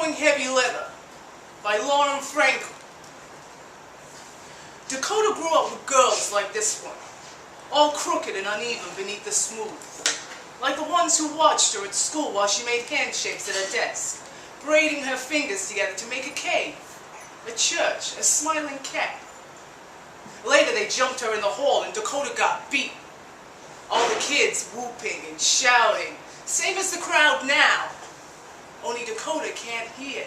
Chewing Heavy Leather by Frankel. Dakota grew up with girls like this one, all crooked and uneven beneath the smooth, like the ones who watched her at school while she made handshakes at her desk, braiding her fingers together to make a cave, a church, a smiling cat. Later they jumped her in the hall and Dakota got beaten. All the kids whooping and shouting, same as the crowd now, only Dakota can't hear.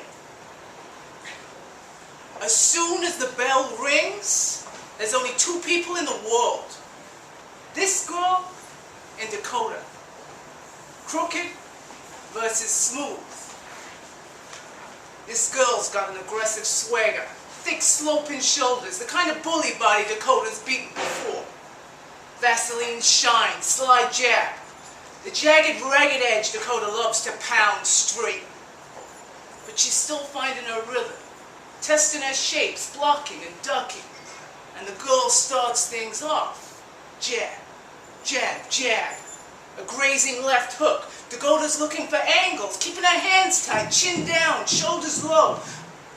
As soon as the bell rings, there's only two people in the world. This girl and Dakota. Crooked versus smooth. This girl's got an aggressive swagger, thick sloping shoulders, the kind of bully body Dakota's beaten before. Vaseline shine, sly jab. The jagged, ragged edge Dakota loves to pound straight. But she's still finding her rhythm, testing her shapes, blocking and ducking. And the girl starts things off. Jab, jab, jab. A grazing left hook. Dakota's looking for angles, keeping her hands tight, chin down, shoulders low.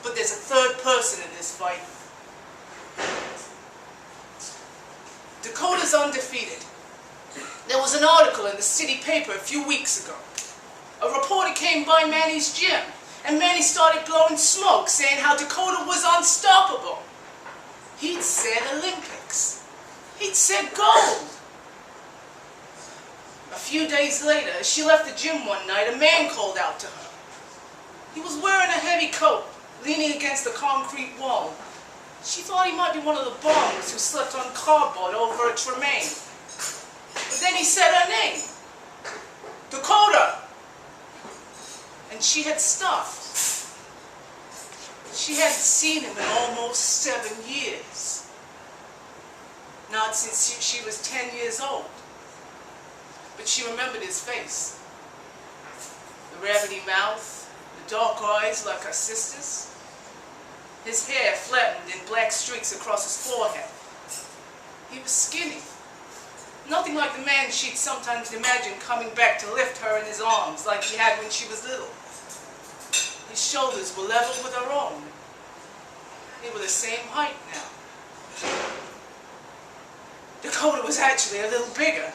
But there's a third person in this fight. Dakota's undefeated. There was an article in the city paper a few weeks ago. A reporter came by Manny's gym, and Manny started blowing smoke, saying how Dakota was unstoppable. He'd said Olympics. He'd said gold. A few days later, as she left the gym one night, a man called out to her. He was wearing a heavy coat, leaning against the concrete wall. She thought he might be one of the bums who slept on cardboard over a Tremaine. But then he said her name, Dakota. And she had stopped. She hadn't seen him in almost 7 years. Not since she was 10 years old. But she remembered his face. The rabbity mouth, the dark eyes like her sister's. His hair flattened in black streaks across his forehead. He was skinny. Nothing like the man she'd sometimes imagined coming back to lift her in his arms like he had when she was little. His shoulders were level with her own. They were the same height now. Dakota was actually a little bigger.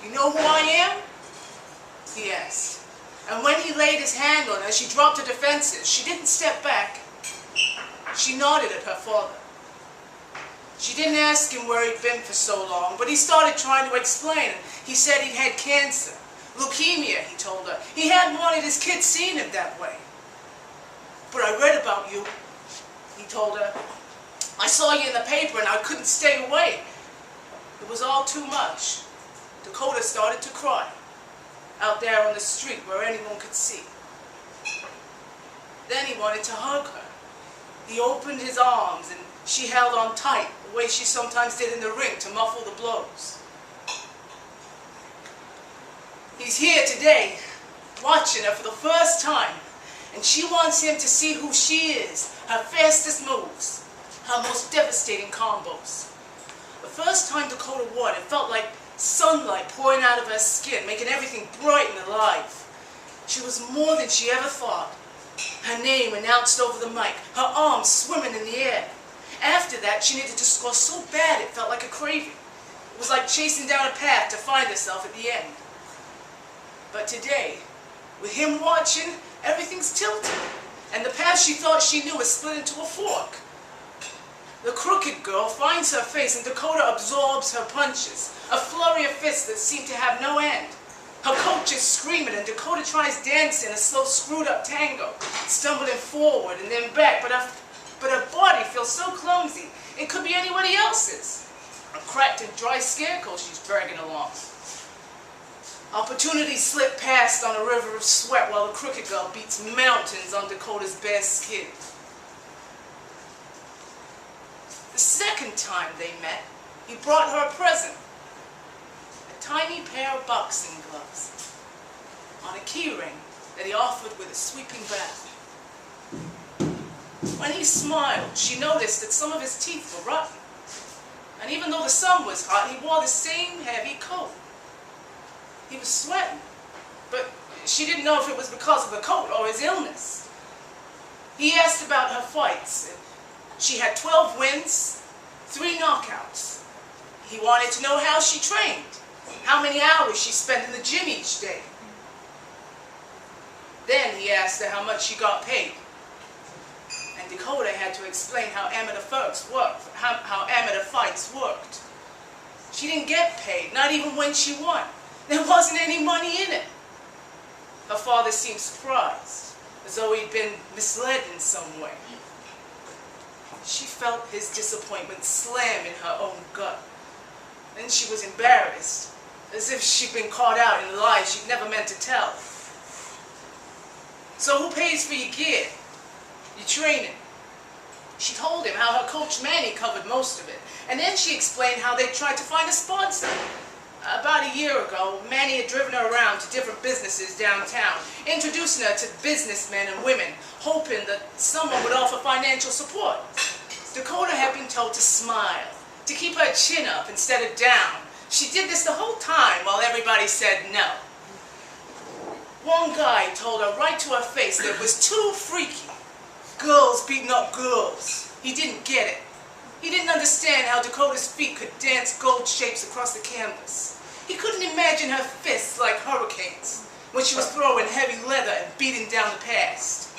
You know who I am? He asked. And when he laid his hand on her, she dropped her defenses. She didn't step back. She nodded at her father. She didn't ask him where he'd been for so long, but he started trying to explain. He said he'd had cancer. Leukemia, he told her. He hadn't wanted his kids seeing him that way. But I read about you, he told her. I saw you in the paper and I couldn't stay away. It was all too much. Dakota started to cry, out there on the street where anyone could see. Then he wanted to hug her. He opened his arms and she held on tight, the way she sometimes did in the ring to muffle the blows. He's here today, watching her for the first time, and she wants him to see who she is, her fastest moves, her most devastating combos. The first time Dakota won, it felt like sunlight pouring out of her skin, making everything bright and alive. She was more than she ever thought. Her name announced over the mic, her arms swimming in the air. After that, she needed to score so bad it felt like a craving. It was like chasing down a path to find herself at the end. But today, with him watching, everything's tilted, and the path she thought she knew is split into a fork. The crooked girl finds her face and Dakota absorbs her punches, a flurry of fists that seem to have no end. Her coach is screaming and Dakota tries dancing a slow screwed up tango, stumbling forward and then back, but her body feels so clumsy, it could be anybody else's. A cracked and dry scarecrow she's dragging along. Opportunities slip past on a river of sweat while the crooked girl beats mountains on Dakota's bare skin. The second time they met, he brought her a present. A tiny pair of boxing gloves on a key ring that he offered with a sweeping bow. When he smiled, she noticed that some of his teeth were rotten. And even though the sun was hot, he wore the same heavy coat. He was sweating. but she didn't know if it was because of the coat or his illness. He asked about her fights. She had 12 wins, 3 knockouts. He wanted to know how she trained, how many hours she spent in the gym each day. Then he asked her how much she got paid. And Dakota had to explain how amateur fights worked. She didn't get paid, not even when she won. There wasn't any money in it. Her father seemed surprised, as though he'd been misled in some way. She felt his disappointment slam in her own gut. Then she was embarrassed, as if she'd been caught out in lies she'd never meant to tell. So who pays for your gear, your training? She told him how her coach Manny covered most of it, and then she explained how they tried to find a sponsor. About a year ago, Manny had driven her around to different businesses downtown, introducing her to businessmen and women, hoping that someone would offer financial support. Dakota had been told to smile, to keep her chin up instead of down. She did this the whole time while everybody said no. One guy told her right to her face that it was too freaky. Girls beating up girls. He didn't get it. He didn't understand how Dakota's feet could dance gold shapes across the canvas. He couldn't imagine her fists like hurricanes when she was throwing heavy leather and beating down the past.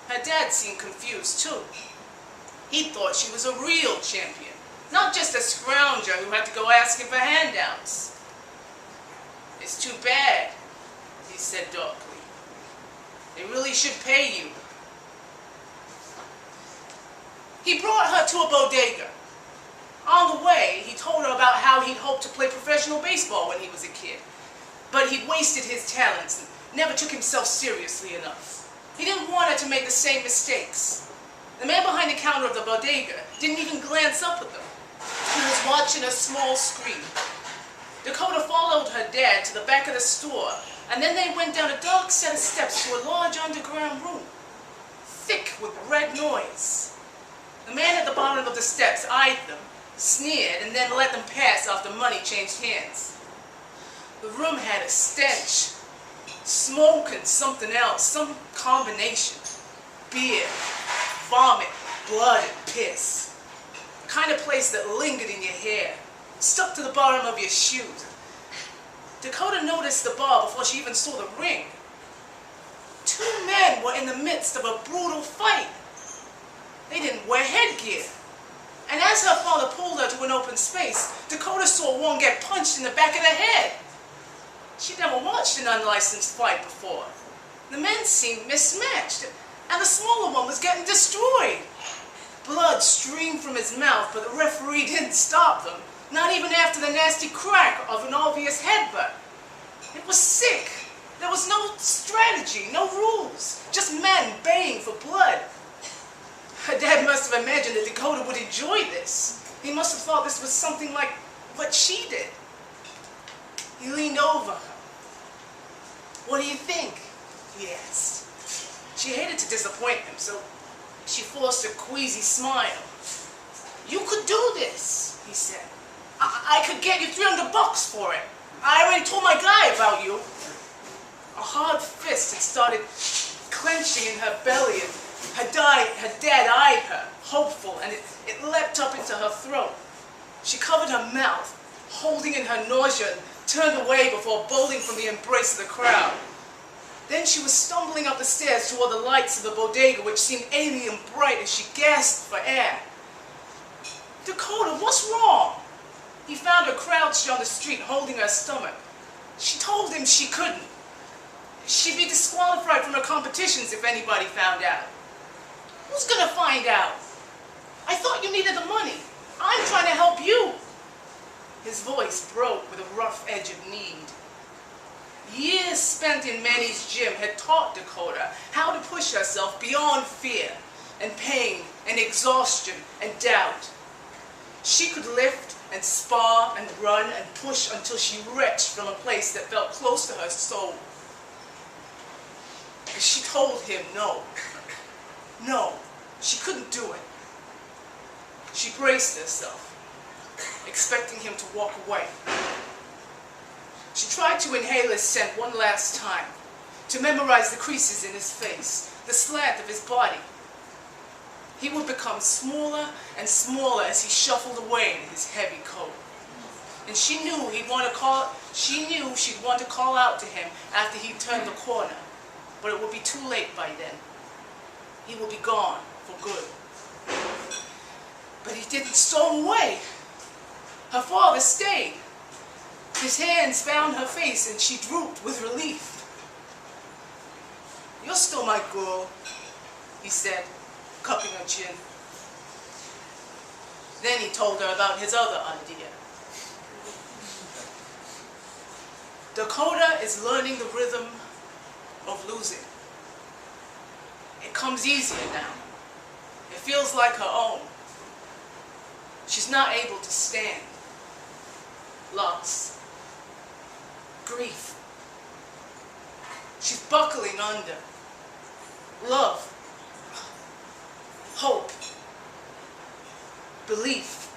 Her dad seemed confused too. He thought she was a real champion, not just a scrounger who had to go asking for handouts. It's too bad, he said darkly. They really should pay you. He brought her to a bodega. On the way, he told her about how he'd hoped to play professional baseball when he was a kid. But he'd wasted his talents and never took himself seriously enough. He didn't want her to make the same mistakes. The man behind the counter of the bodega didn't even glance up at them. He was watching a small screen. Dakota followed her dad to the back of the store, and then they went down a dark set of steps to a large underground room, thick with red noise. The man at the bottom of the steps eyed them, sneered, and then let them pass after money changed hands. The room had a stench, smoke and something else, some combination. Beer, vomit, blood, and piss. The kind of place that lingered in your hair, stuck to the bottom of your shoes. Dakota noticed the bar before she even saw the ring. 2 men were in the midst of a brutal fight. They didn't wear headgear. And as her father pulled her to an open space, Dakota saw one get punched in the back of the head. She'd never watched an unlicensed fight before. The men seemed mismatched, and the smaller one was getting destroyed. Blood streamed from his mouth, but the referee didn't stop them, not even after the nasty crack of an obvious headbutt. It was sick. There was no strategy, no rules, just men baying for blood. Her dad must have imagined that Dakota would enjoy this. He must have thought this was something like what she did. He leaned over her. "What do you think?" he asked. She hated to disappoint him, so she forced a queasy smile. "You could do this," he said. I could get you $300 for it. I already told my guy about you." A hard fist had started clenching in her belly, and her dad eyed her, hopeful, and it leapt up into her throat. She covered her mouth, holding in her nausea, and turned away before bolting from the embrace of the crowd. Then she was stumbling up the stairs toward the lights of the bodega, which seemed alien bright as she gasped for air. "Dakota, what's wrong?" He found her crouched on the street, holding her stomach. She told him she couldn't. She'd be disqualified from her competitions if anybody found out. "Who's gonna find out? I thought you needed the money. I'm trying to help you." His voice broke with a rough edge of need. Years spent in Manny's gym had taught Dakota how to push herself beyond fear and pain and exhaustion and doubt. She could lift and spar and run and push until she retched from a place that felt close to her soul. But she told him no. No, she couldn't do it. She braced herself, expecting him to walk away. She tried to inhale his scent one last time, to memorize the creases in his face, the slant of his body. He would become smaller and smaller as he shuffled away in his heavy coat. And she knew she'd want to call out to him after he turned the corner, but it would be too late by then. He would be gone for good. But he didn't storm away. Her father stayed. His hands found her face and she drooped with relief. "You're still my girl," he said, cupping her chin. Then he told her about his other idea. Dakota is learning the rhythm of losing. It comes easier now. It feels like her own. She's not able to stand. Loss. Grief. She's buckling under. Love. Hope. Belief.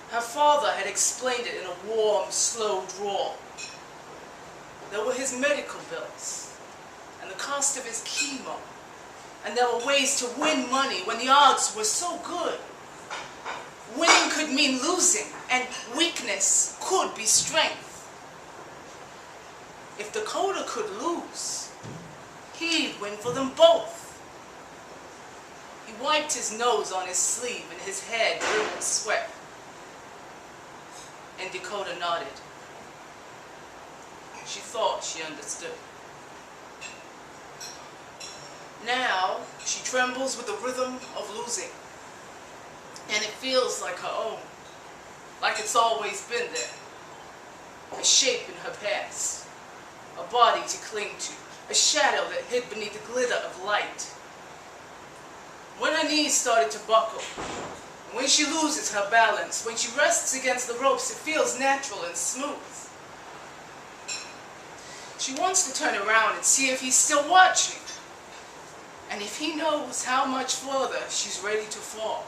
Her father had explained it in a warm, slow drawl. There were his medical bills, and the cost of his chemo, and there were ways to win money when the odds were so good. Winning could mean losing, and weakness could be strength. If Dakota could lose, he'd win for them both. He wiped his nose on his sleeve and his head brimmed with sweat. And Dakota nodded. She thought she understood. Now, she trembles with the rhythm of losing. And it feels like her own. Like it's always been there. A shape in her past. A body to cling to. A shadow that hid beneath the glitter of light. When her knees started to buckle, and when she loses her balance, when she rests against the ropes, it feels natural and smooth. She wants to turn around and see if he's still watching. And if he knows how much further she's ready to fall.